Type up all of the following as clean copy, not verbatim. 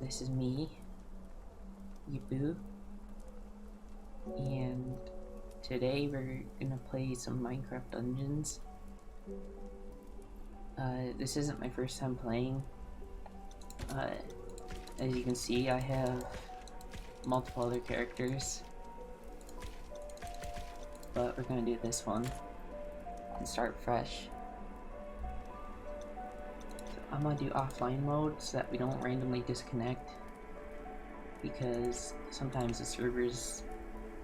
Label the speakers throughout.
Speaker 1: This is me, Yibu, and today we're gonna play some Minecraft Dungeons. This isn't my first time playing. As you can see, I have multiple other characters, but we're gonna do this one and start fresh. So I'm gonna do offline mode so that we don't randomly disconnect, because sometimes the servers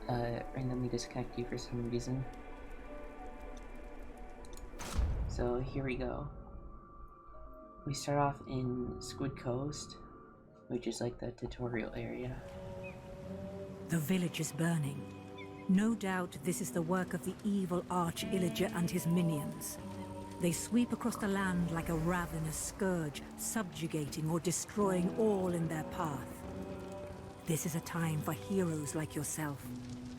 Speaker 1: randomly disconnect you for some reason. So here we go. We start off in Squid Coast, which is like the tutorial area.
Speaker 2: The village is burning. No doubt this is the work of the evil Arch-Illager and his minions. They sweep across the land like a ravenous scourge, subjugating or destroying all in their path. This is a time for heroes like yourself.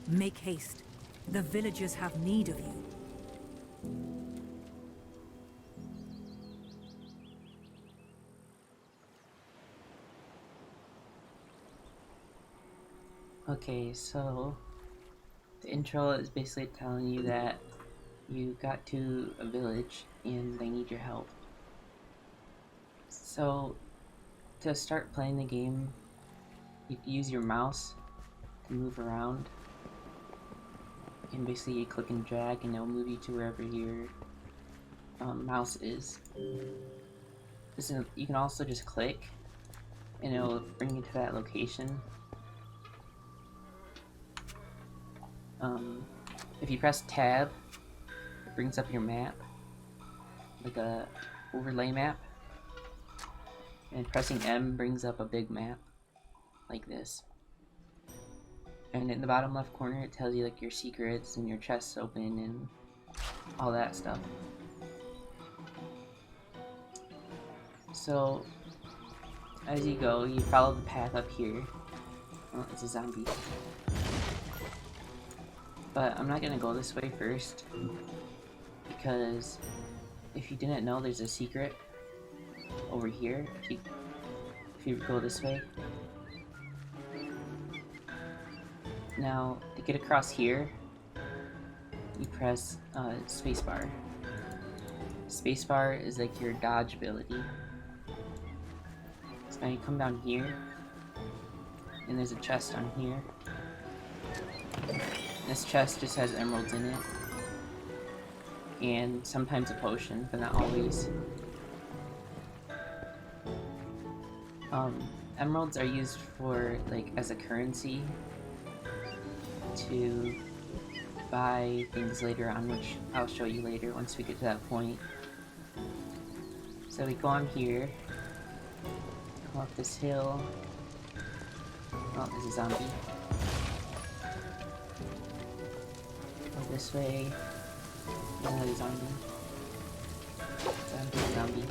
Speaker 2: Make haste. The villagers have need of you.
Speaker 1: Okay, so the intro is basically telling you that you got to a village and they need your help. So to start playing the game, you use your mouse to move around, and basically you click and drag and it'll move you to wherever your mouse is. You can also just click and it'll bring you to that location. If you press tab, it brings up your map, like a overlay map, and pressing M brings up a big map, like this. And in the bottom left corner it tells you like your secrets and your chests open and all that stuff. So as you go, you follow the path up here. Oh, it's a zombie. But I'm not gonna go this way first, because if you didn't know, there's a secret over here if you go this way. Now, to get across here, you press spacebar. Spacebar is like your dodge ability. So now you come down here, and there's a chest on here. This chest just has emeralds in it, and sometimes a potion, but not always. Emeralds are used for, like, as a currency to buy things later on, which I'll show you later once we get to that point. So we go on here, come up this hill. Oh, there's a zombie. Go this way. Another zombie. Zombie.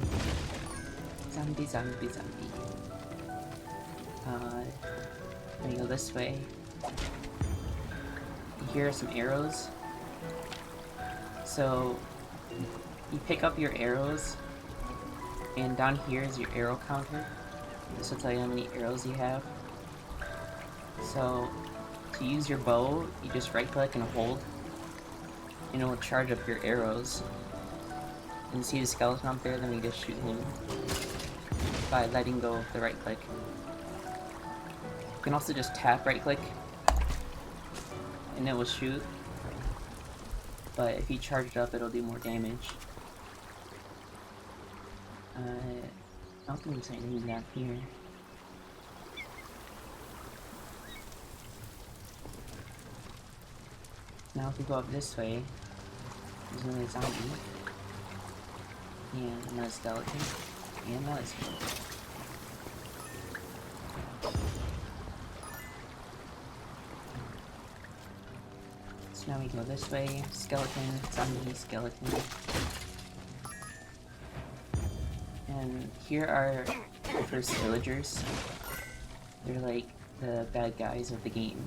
Speaker 1: Then you go this way. Here are some arrows. So you pick up your arrows, and down here is your arrow counter. This will tell you how many arrows you have. So to use your bow, you just right click and hold, and it will charge up your arrows. And see the skeleton up there? Then we just shoot him by letting go of the right click. You can also just tap right click and it will shoot, but if you charge it up, it'll do more damage. I don't think there's anything down here. Now if we go up this way, there's another zombie, and another skeleton, and another skeleton. So now we go this way, skeleton, zombie, skeleton. And here are the first villagers. They're like the bad guys of the game,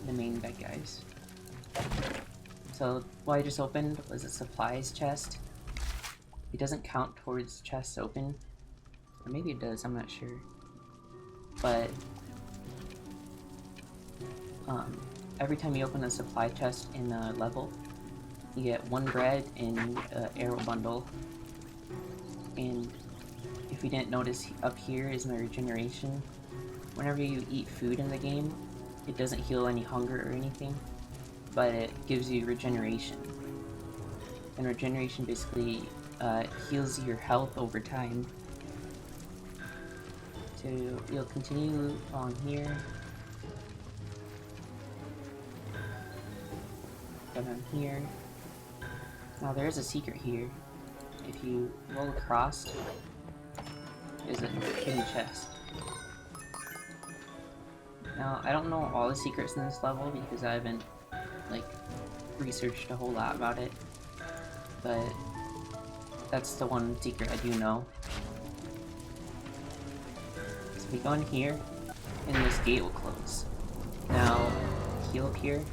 Speaker 1: the main bad guys. So what I just opened was a supplies chest. It doesn't count towards chests open. Or maybe it does, I'm not sure. but every time you open a supply chest in a level, you get 1 bread and an arrow bundle. And if you didn't notice, up here is my regeneration. Whenever you eat food in the game, it doesn't heal any hunger or anything, but it gives you regeneration. And regeneration basically heals your health over time. So you'll continue on here. Go down here. Now there is a secret here. If you roll across, there's a hidden chest. Now I don't know all the secrets in this level because I haven't like researched a whole lot about it, but that's the one secret I do know. So we go in here, and this gate will close. Now heal up here.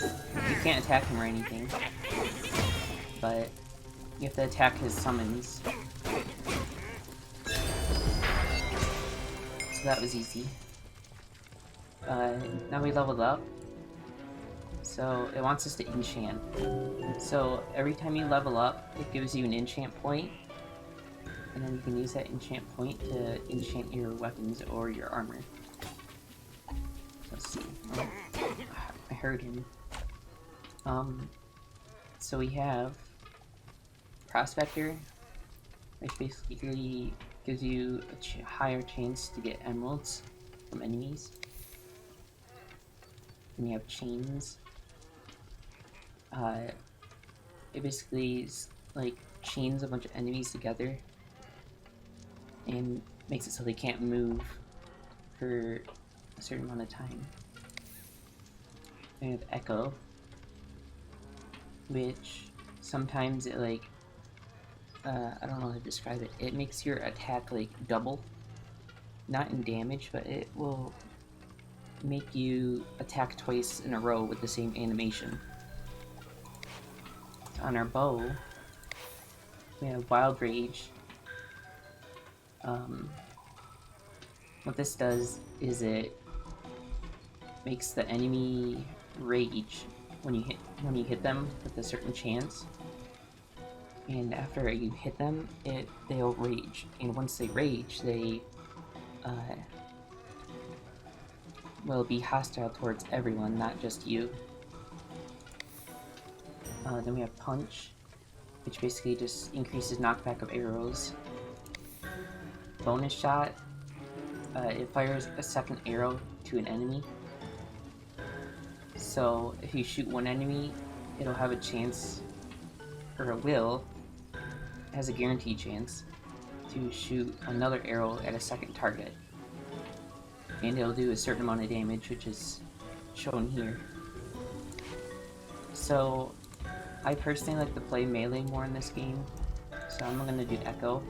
Speaker 1: You can't attack him or anything, but you have to attack his summons. So that was easy. Now we leveled up. So it wants us to enchant. So every time you level up, it gives you an enchant point. And then you can use that enchant point to enchant your weapons or your armor. Let's see. Oh, I heard him. So we have Prospector, which basically gives you a higher chance to get emeralds from enemies. Then you have Chains. It basically like chains a bunch of enemies together and makes it so they can't move for a certain amount of time. Then we have Echo, which sometimes it like I don't know how to describe it. It makes your attack like double, not in damage, but it will make you attack twice in a row with the same animation. On our bow, we have Wild Rage. What this does is it makes the enemy rage when you hit them with a certain chance. And after you hit them, they'll rage. And once they rage, they will be hostile towards everyone, not just you. Then we have Punch, which basically just increases knockback of arrows. Bonus Shot, it fires a second arrow to an enemy. So if you shoot one enemy, it'll have a chance, or it will, has a guaranteed chance, to shoot another arrow at a second target. And it'll do a certain amount of damage, which is shown here. So I personally like to play melee more in this game, so I'm gonna do Echo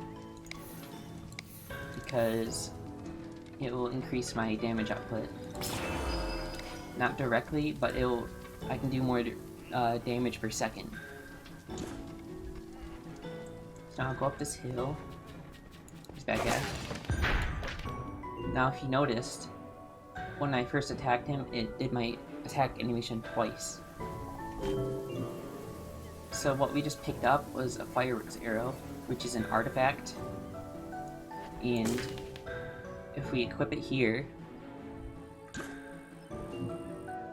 Speaker 1: because it will increase my damage output. Not directly, but I can do more damage per second. So I'll go up this hill. This bad guy. Now if you noticed, when I first attacked him, it did my attack animation twice. So what we just picked up was a fireworks arrow, which is an artifact. And if we equip it here,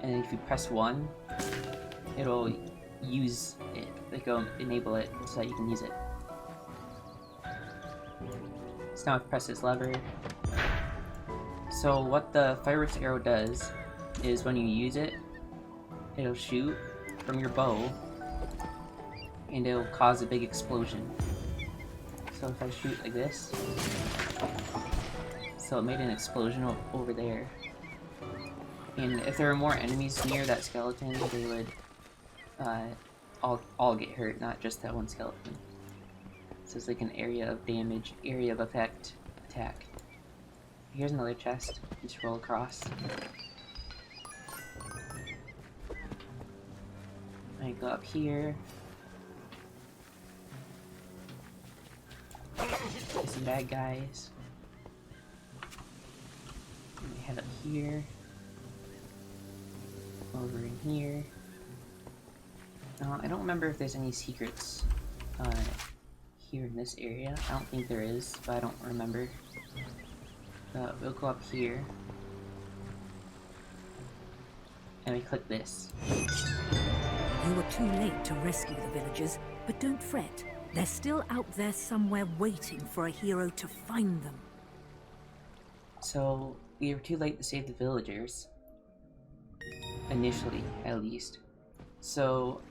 Speaker 1: and if you press 1, it'll use it, like enable it so that you can use it. So now if I press this lever. So what the fireworks arrow does is when you use it, it'll shoot from your bow and it'll cause a big explosion. So if I shoot like this, so it made an explosion over there. And if there were more enemies near that skeleton, they would all get hurt, not just that one skeleton. So it's like an area of damage, area of effect, attack. Here's another chest. Just roll across. I go up here. Get some bad guys. head up here, over in here. I don't remember if there's any secrets here in this area. I don't think there is, but I don't remember. We'll go up here, and we click this.
Speaker 2: You were too late to rescue the villagers, but don't fret. They're still out there somewhere waiting for a hero to find them.
Speaker 1: So, we were too late to save the villagers. Initially, at least. So,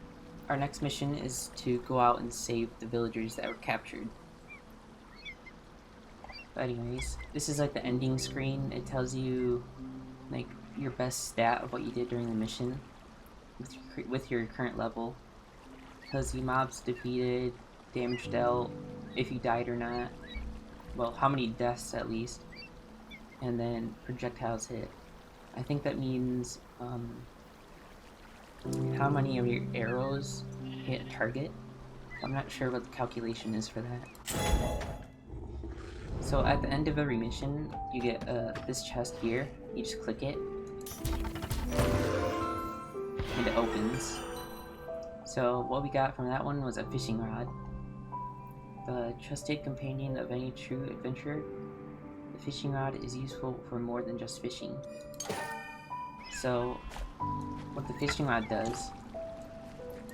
Speaker 1: our next mission is to go out and save the villagers that were captured. But anyways, this is like the ending screen. It tells you like your best stat of what you did during the mission with your current level. It tells you mobs defeated, damage dealt, if you died or not. Well, how many deaths at least. And then projectiles hit. I think that means how many of your arrows hit a target. I'm not sure what the calculation is for that. So at the end of every mission, you get this chest here. You just click it, and it opens. So what we got from that one was a fishing rod. The trusted companion of any true adventurer, the fishing rod is useful for more than just fishing. So what the fishing rod does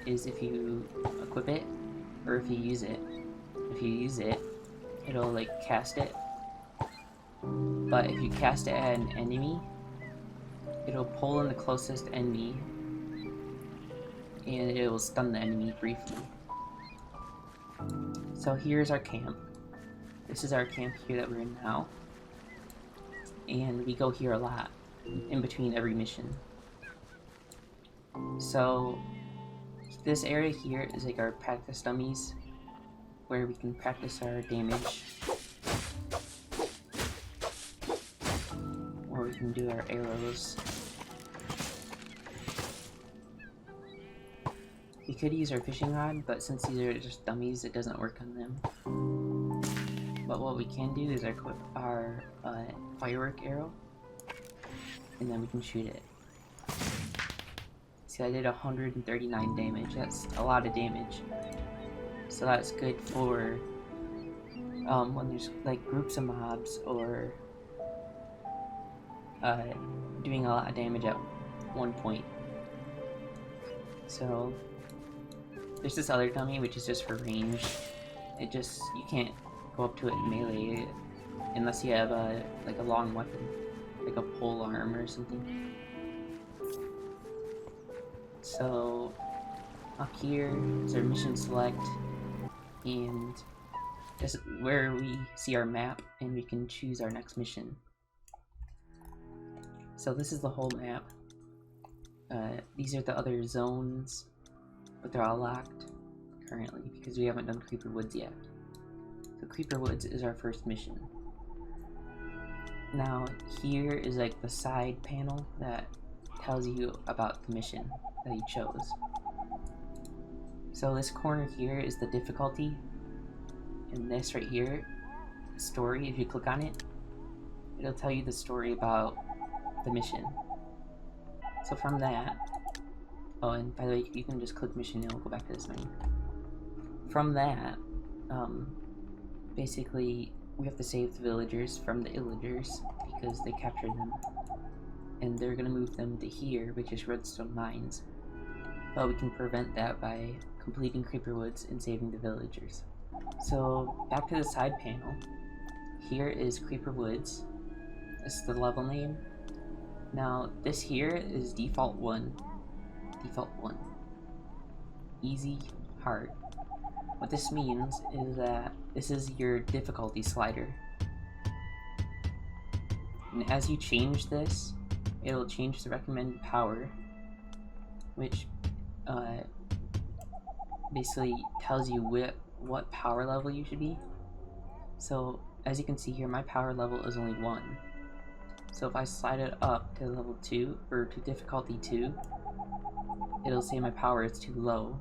Speaker 1: is if you equip it, or if you use it, it'll like cast it. But if you cast it at an enemy, it'll pull in the closest enemy and it will stun the enemy briefly. So here's our camp. This is our camp here that we're in now. And we go here a lot, in between every mission. So this area here is like our practice dummies, where we can practice our damage. Or we can do our arrows. We could use our fishing rod, but since these are just dummies, it doesn't work on them. But what we can do is equip our firework arrow, and then we can shoot it. See, I did 139 damage. That's a lot of damage. So that's good for when there's like groups of mobs or doing a lot of damage at one point. So there's this other dummy which is just for range. You can't go up to it in melee unless you have a long weapon, like a pole arm or something. So up here is our mission select, and this is where we see our map and we can choose our next mission. So this is the whole map. These are the other zones, but they're all locked currently because we haven't done Creeper Woods yet. So Creeper Woods is our first mission. Now here is like the side panel that tells you about the mission that you chose. So this corner here is the difficulty, and this right here, story. If you click on it, it'll tell you the story about the mission. So from that, oh, and by the way, you can just click mission and we'll go back to this menu. From that, basically, we have to save the villagers from the illagers because they captured them. And they're gonna move them to here, which is redstone mines. But we can prevent that by completing Creeper Woods and saving the villagers. So, back to the side panel. Here is Creeper Woods. This is the level name. Now, this here is default 1. Default 1. Easy, hard. What this means is that this is your difficulty slider. And as you change this, it'll change the recommended power, which basically tells you what power level you should be. So, as you can see here, my power level is only 1. So if I slide it up to level 2, or to difficulty 2, it'll say my power is too low,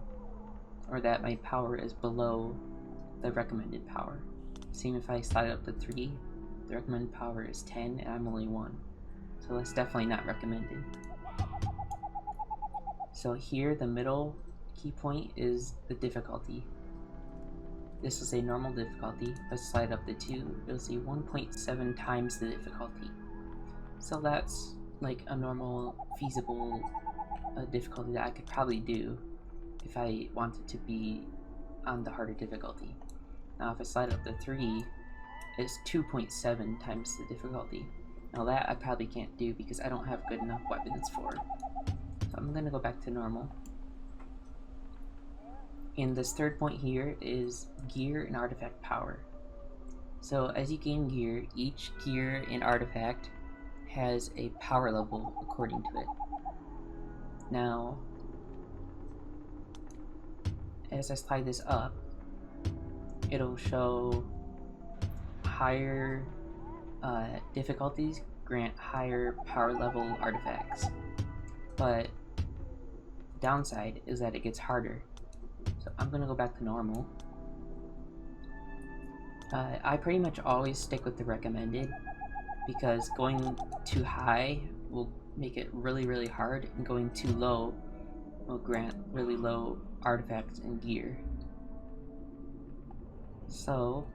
Speaker 1: or that my power is below the recommended power. Same if I slide it up to 3, the recommended power is 10 and I'm only 1. So that's definitely not recommended. So here, the middle key point is the difficulty. This will say normal difficulty. If I slide up the 2, it'll say 1.7 times the difficulty. So that's like a normal, feasible difficulty that I could probably do if I wanted to be on the harder difficulty. Now if I slide up the 3, it's 2.7 times the difficulty. Now that I probably can't do because I don't have good enough weapons for it. So I'm going to go back to normal. And this third point here is gear and artifact power. So as you gain gear, each gear and artifact has a power level according to it. Now, as I slide this up, it'll show higher difficulties grant higher power level artifacts. But the downside is that it gets harder. So I'm gonna go back to normal. I pretty much always stick with the recommended because going too high will make it really hard, and going too low will grant really low artifacts and gear. So,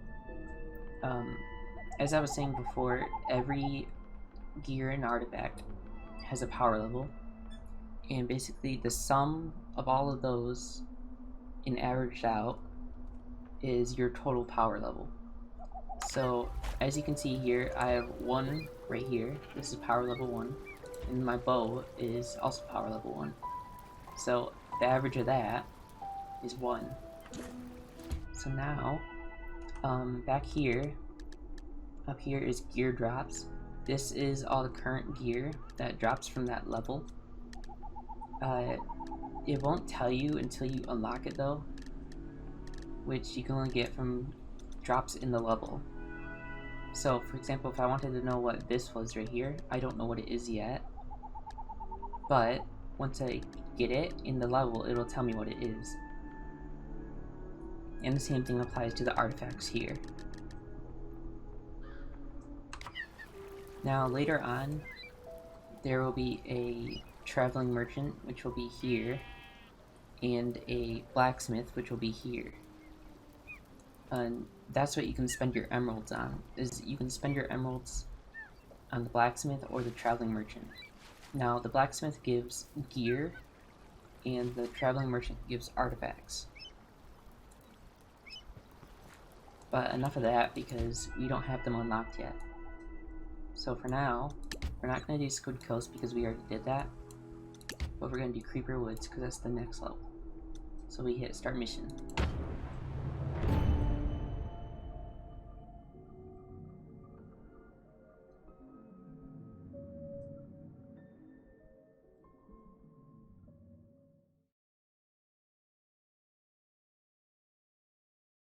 Speaker 1: as I was saying before, every gear and artifact has a power level, and basically the sum of all of those and averaged out is your total power level. So as you can see here, I have 1 right here. This is power level 1, and my bow is also power level 1. So the average of that is 1. So now, back here, up here is gear drops. This is all the current gear that drops from that level. It won't tell you until you unlock it though, which you can only get from drops in the level. So for example, if I wanted to know what this was right here, I don't know what it is yet, but once I get it in the level, it'll tell me what it is. And the same thing applies to the artifacts here. Now later on, there will be a traveling merchant, which will be here, and a blacksmith, which will be here. And that's what you can spend your emeralds on, is you can spend your emeralds on the blacksmith or the traveling merchant. Now the blacksmith gives gear, and the traveling merchant gives artifacts. But enough of that, because we don't have them unlocked yet. So for now, we're not going to do Squid Coast because we already did that, but we're going to do Creeper Woods because that's the next level. So we hit start mission.